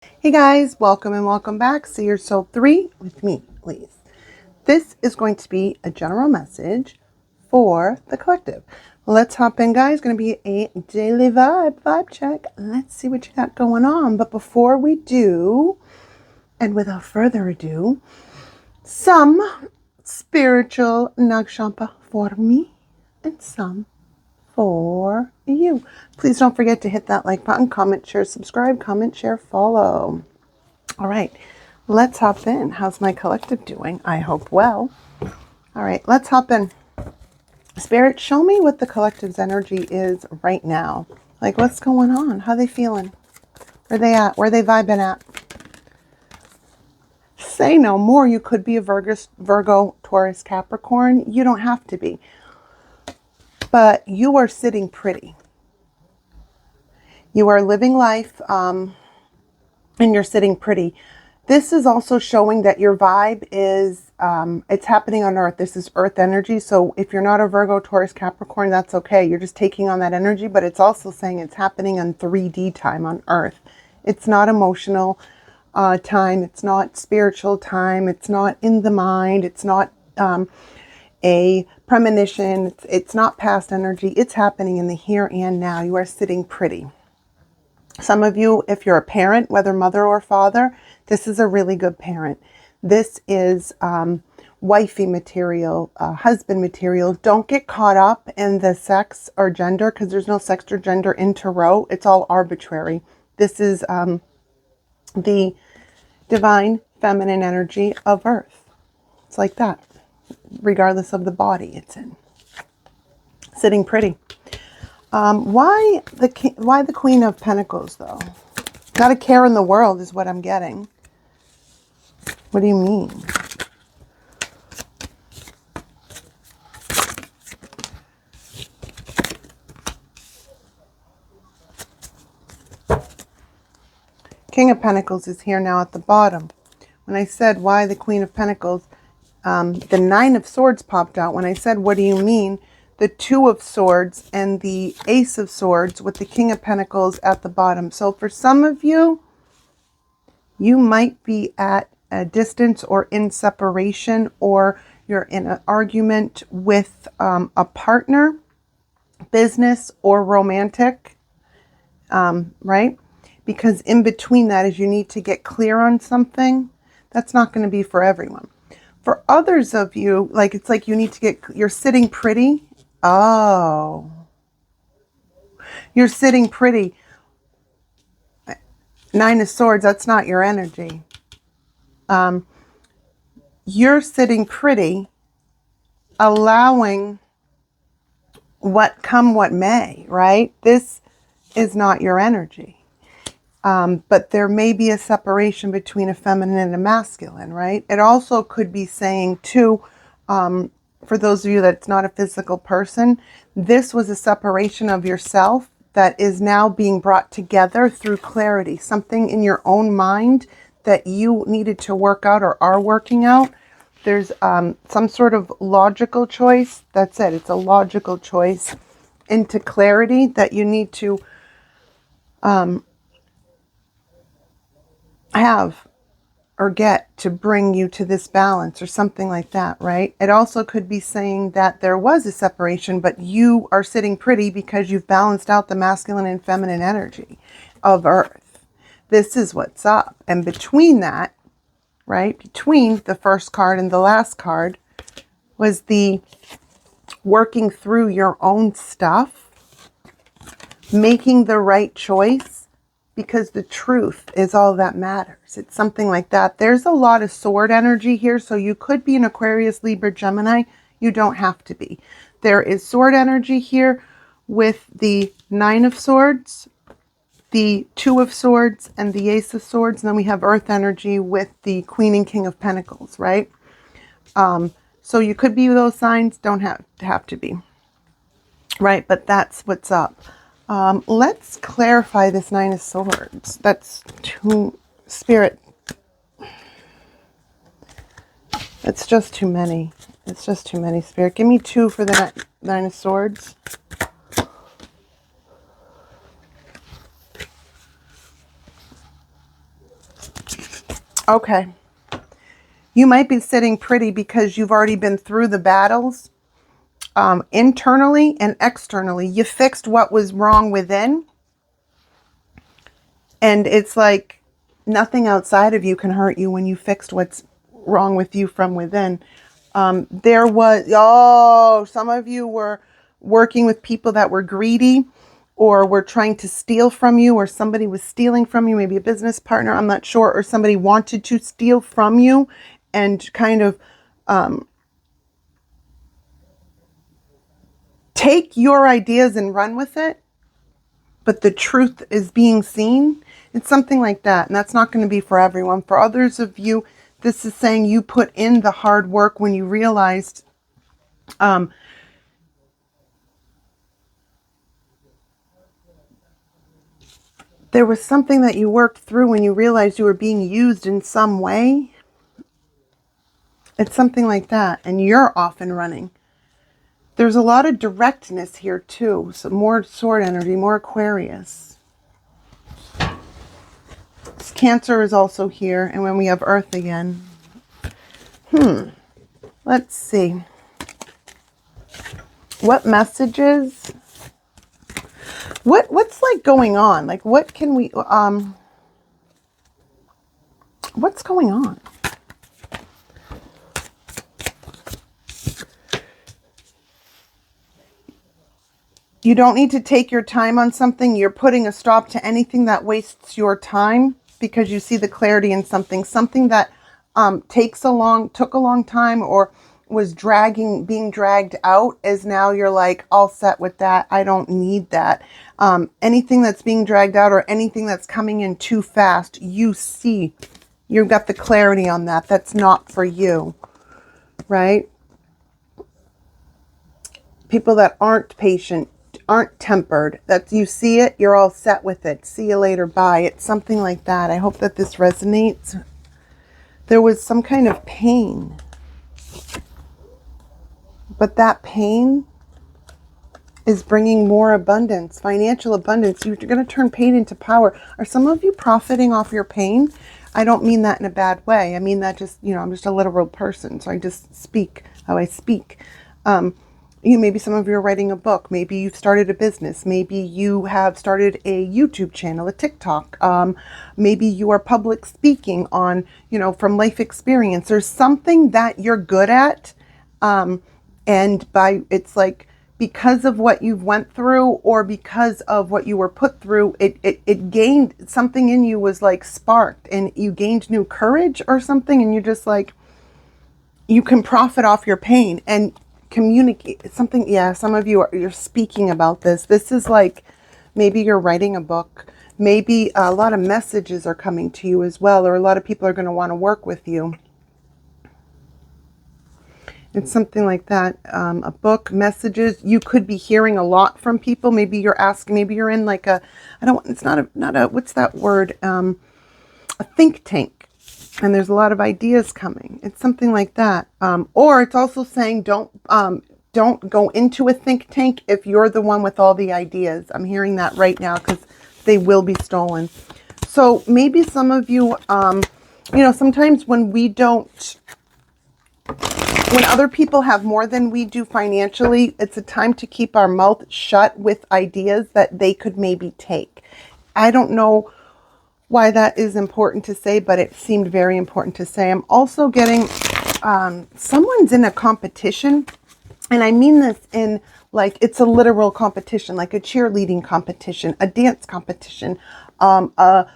Hey guys, welcome and welcome back. See your Soul 3 with me, please. This is going to be a general message for the collective. Let's hop in, guys. Going to be a daily vibe check. Let's see what you got going on. But before we do, and without further ado, some spiritual nagshampa for me and some for you. Please don't forget to hit that like button, comment, share, subscribe, comment, share, follow. All right, let's hop in. How's my collective doing? I hope well. All right, let's hop in. Spirit, show me what the collective's energy is right now. Like, what's going on? How are they feeling? Where they at? Where they vibing at? Say no more. You could be a Virgo, Taurus, Capricorn. You don't have to be. But you are sitting pretty. You are living life, and you're sitting pretty. This is also showing that your vibe is, it's happening on Earth. This is Earth energy. So if you're not a Virgo, Taurus, Capricorn, that's okay. You're just taking on that energy, but it's also saying it's happening on 3D time on Earth. It's not emotional time. It's not spiritual time. It's not in the mind. It's not a premonition. It's not past energy. It's happening in the here and now. You are sitting pretty. Some of you, if you're a parent, whether mother or father, this is a really good parent. This is wifey material, husband material. Don't get caught up in the sex or gender, because there's no sex or gender in tarot. It's all arbitrary. This is the divine feminine energy of Earth. It's like that, regardless of the body it's in. Sitting pretty. Why the Queen of Pentacles, though? Not a care in the world is what I'm getting. What do you mean? King of Pentacles is here now at the bottom. When I said, why the Queen of Pentacles, the Nine of Swords popped out. When I said, what do you mean? The Two of Swords and the Ace of Swords with the King of Pentacles at the bottom. So for some of you, you might be at a distance or in separation, or you're in an argument with a partner, business or romantic, right? Because in between that is you need to get clear on something. That's not going to be for everyone. For others of you, like it's like you need to you're sitting pretty. Oh, you're sitting pretty. Nine of Swords, that's not your energy. You're sitting pretty, allowing what may, right? This is not your energy. But there may be a separation between a feminine and a masculine, right? It also could be saying too, for those of you that's not a physical person, this was a separation of yourself that is now being brought together through clarity. Something in your own mind that you needed to work out or are working out. There's some sort of logical choice. That's it. It's a logical choice into clarity that you need to have or get to bring you to this balance or something like that, right? It also could be saying that there was a separation, but you are sitting pretty because you've balanced out the masculine and feminine energy of Earth. This is what's up. And between that, right, between the first card and the last card was the working through your own stuff, making the right choice, because the truth is all that matters. It's something like that. There's a lot of sword energy here. So you could be an Aquarius, Libra, Gemini. You don't have to be. There is sword energy here with the Nine of Swords, the Two of Swords, and the Ace of Swords. And then we have earth energy with the Queen and King of Pentacles, right? So you could be those signs. Don't have to be. Right? But that's what's up. Let's clarify this Nine of Swords. That's too, Spirit. It's just too many. It's just too many, Spirit. Give me two for the Nine of Swords. Okay. You might be sitting pretty because you've already been through the battles, internally and externally. You fixed what was wrong within. And it's like nothing outside of you can hurt you when you fixed what's wrong with you from within. Some of you were working with people that were greedy or were trying to steal from you, or somebody was stealing from you, maybe a business partner, I'm not sure, or somebody wanted to steal from you and kind of take your ideas and run with it, but the truth is being seen. It's something like that. And that's not going to be for everyone. For others of you, this is saying you put in the hard work when you realized there was something that you worked through when you realized you were being used in some way. It's something like that. And you're off and running. There's a lot of directness here too. So more sword energy, more Aquarius. Cancer is also here. And when we have Earth again. Let's see. What messages? What's like going on? Like what can we what's going on? You don't need to take your time on something. You're putting a stop to anything that wastes your time because you see the clarity in something. Something that took a long time or was being dragged out, is now you're like all set with that. I don't need that. Anything that's being dragged out or anything that's coming in too fast, you see, you've got the clarity on that. That's not for you, right? People that aren't patient, aren't tempered, that you see it, you're all set with it. See you later, bye. It's something like that. I hope that this resonates. There was some kind of pain, but that pain is bringing more abundance, financial abundance. You're going to turn pain into power. Are some of you profiting off your pain? I don't mean that in a bad way. I mean that just, I'm just a literal person, so I just speak how I speak. Maybe some of you are writing a book. Maybe you've started a business. Maybe you have started a YouTube channel, a TikTok. Maybe you are public speaking on, from life experience. There's something that you're good at. It's like because of what you've went through or because of what you were put through, it gained something in you, was like sparked, and you gained new courage or something. And you're just like, you can profit off your pain and communicate something. Yeah, some of you you're speaking about this. This is like, maybe you're writing a book. Maybe a lot of messages are coming to you as well, or a lot of people are going to want to work with you. It's something like that. A book, messages. You could be hearing a lot from people. Maybe you're asking, maybe you're in like it's not a, what's that word? A think tank. And there's a lot of ideas coming. It's something like that. Or it's also saying don't go into a think tank if you're the one with all the ideas. I'm hearing that right now because they will be stolen. So maybe some of you, sometimes when other people have more than we do financially, it's a time to keep our mouth shut with ideas that they could maybe take. I don't know why that is important to say, but it seemed very important to say. I'm also getting someone's in a competition, and I mean this in like it's a literal competition, like a cheerleading competition, a dance competition, a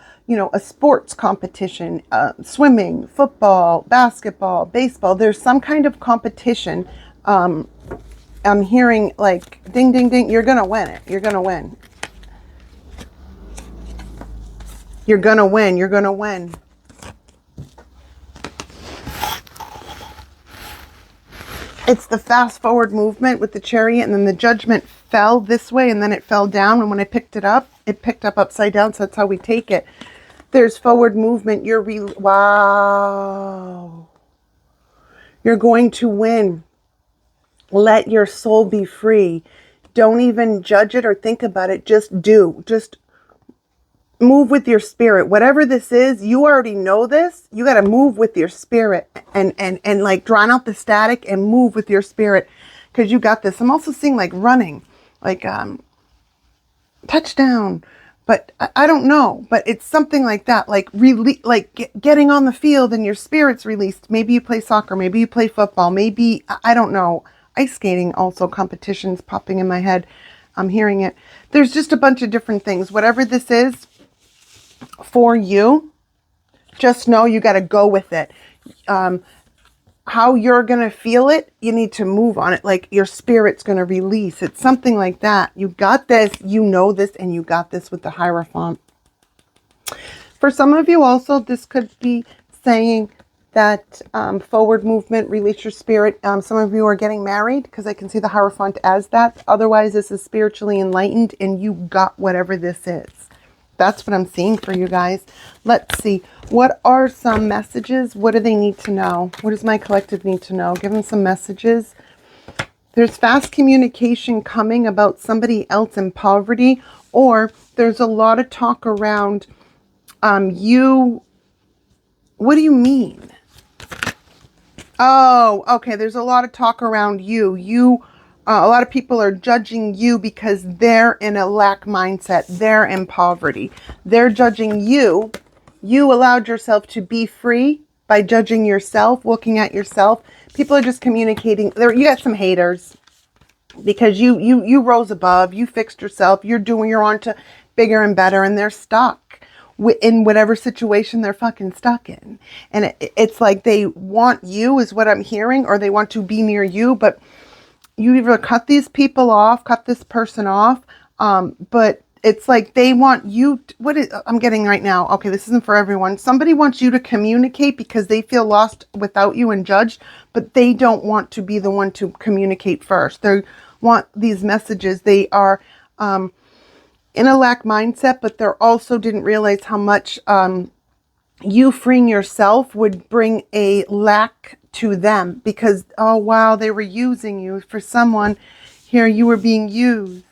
sports competition, swimming, football, basketball, baseball. There's some kind of competition. I'm hearing like ding, ding, ding. You're gonna win it. You're gonna win. You're going to win. You're going to win. It's the fast forward movement with the chariot, and then the judgment fell this way, and then it fell down. And when I picked it up, it picked up upside down. So that's how we take it. There's forward movement. Wow. You're going to win. Let your soul be free. Don't even judge it or think about it. Just do. Just move with your spirit. Whatever this is, you already know this. You got to move with your spirit and like drown out the static and move with your spirit because you got this. I'm also seeing like running, like touchdown, but I don't know, but it's something like that, like really, like getting on the field and your spirit's released. Maybe you play soccer, maybe you play football, maybe, I don't know, ice skating, also competitions popping in my head. I'm hearing it. There's just a bunch of different things. Whatever this is for you, just know you got to go with it. How you're going to feel it, you need to move on it. Like your spirit's going to release. It's something like that. You got this, you know this, and you got this with the Hierophant. For some of you also, this could be saying that forward movement, release your spirit. Some of you are getting married because I can see the Hierophant as that. Otherwise, this is spiritually enlightened and you got whatever this is. That's what I'm seeing for you guys. Let's see. What are some messages? What do they need to know? What does my collective need to know? Give them some messages. There's fast communication coming about somebody else in poverty, or there's a lot of talk around you. What do you mean? Oh, okay. There's a lot of talk around you. A lot of people are judging you because they're in a lack mindset. They're in poverty. They're judging you. You allowed yourself to be free by judging yourself, looking at yourself. People are just communicating. You got some haters because you rose above. You fixed yourself. You're on to bigger and better, and they're stuck in whatever situation they're fucking stuck in. And it's like they want you, is what I'm hearing, or they want to be near you, but you either cut these people off, cut this person off, but it's like they want you, I'm getting right now, okay, this isn't for everyone. Somebody wants you to communicate because they feel lost without you and judged, but they don't want to be the one to communicate first. They want these messages. They are in a lack mindset, but they're also didn't realize how much you freeing yourself would bring a lack to them because, oh wow, they were using you for someone. Here you were being used,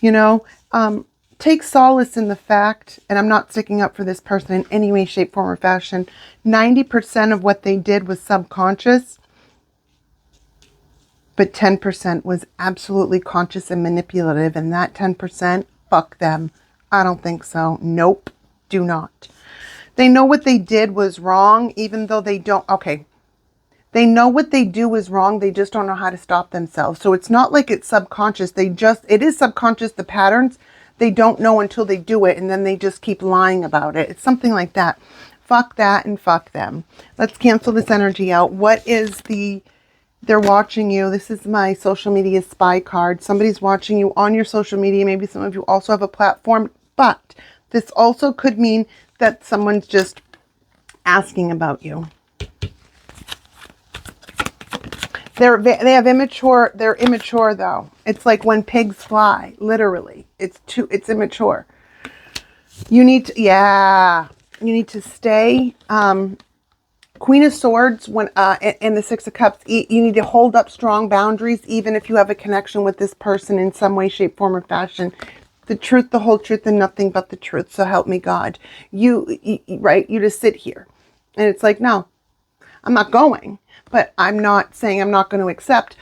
you know. Take solace in the fact, and I'm not sticking up for this person in any way, shape, form, or fashion, 90% of what they did was subconscious, but 10% was absolutely conscious and manipulative, and that 10%, fuck them. I don't think so. Nope, do not. They know what they did was wrong, even though they don't, okay. They know what they do is wrong. They just don't know how to stop themselves. So it's not like it's subconscious. It is subconscious, the patterns. They don't know until they do it. And then they just keep lying about it. It's something like that. Fuck that and fuck them. Let's cancel this energy out. What is they're watching you. This is my social media spy card. Somebody's watching you on your social media. Maybe some of you also have a platform. But this also could mean that someone's just asking about you. They're immature though. It's like when pigs fly, literally. It's immature. You need to stay. Queen of Swords, when and the Six of Cups, you need to hold up strong boundaries, even if you have a connection with this person in some way, shape, form, or fashion. The truth, the whole truth, and nothing but the truth. So help me God. You just sit here. And it's like, no, I'm not going. But I'm not saying I'm not going to accept.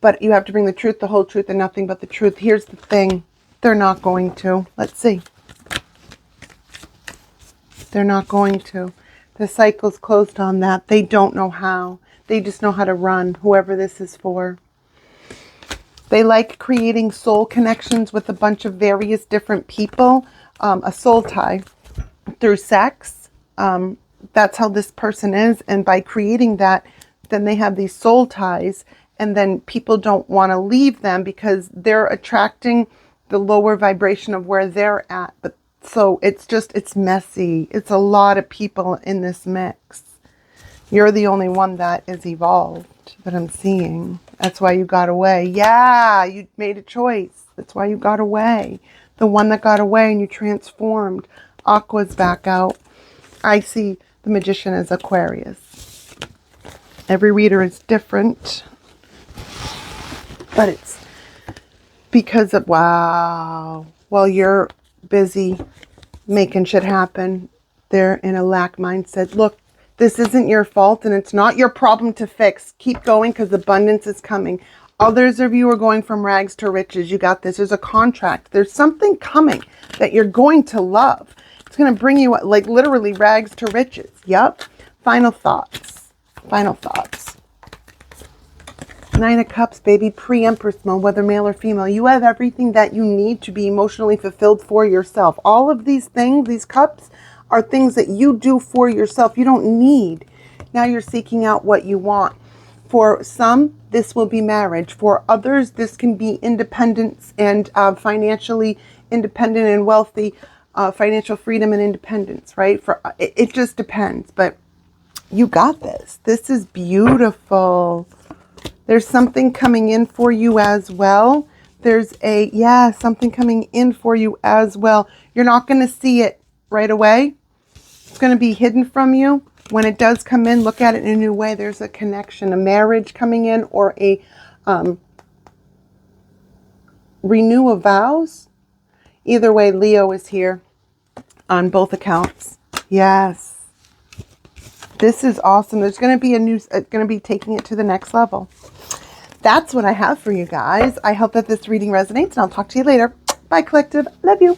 But you have to bring the truth, the whole truth, and nothing but the truth. Here's the thing. They're not going to. Let's see. They're not going to. The cycle's closed on that. They don't know how. They just know how to run, whoever this is for. They like creating soul connections with a bunch of various different people. A soul tie through sex. That's how this person is. And by creating that, then they have these soul ties. And then people don't want to leave them because they're attracting the lower vibration of where they're at. But so it's messy. It's a lot of people in this mix. You're the only one that is evolved that I'm seeing. That's why you got away. Yeah, you made a choice. That's why you got away. The one that got away and you transformed. Aqua's back out. I see the Magician as Aquarius. Every reader is different. But it's because of, wow. Well, you're busy making shit happen. They're in a lack mindset. Look, this isn't your fault and it's not your problem to fix. Keep going because abundance is coming. Others of you are going from rags to riches. You got this. There's a contract. There's something coming that you're going to love. It's going to bring you like literally rags to riches. Yep. Final thoughts. Final thoughts. Nine of Cups, baby, pre-Empress mode, whether male or female. You have everything that you need to be emotionally fulfilled for yourself. All of these things, these cups, are things that you do for yourself. You don't need. Now you're seeking out what you want. For some, this will be marriage. For others, this can be independence and financially independent and wealthy, financial freedom and independence, right? It just depends. But you got this. This is beautiful. There's something coming in for you as well. There's something coming in for you as well. You're not going to see it right away. It's going to be hidden from you. When it does come in, look at it in a new way. There's a connection, a marriage coming in, or a renew of vows. Either way, Leo is here on both accounts. Yes. This is awesome. There's going to be going to be taking it to the next level. That's what I have for you guys. I hope that this reading resonates, and I'll talk to you later. Bye, collective. Love you.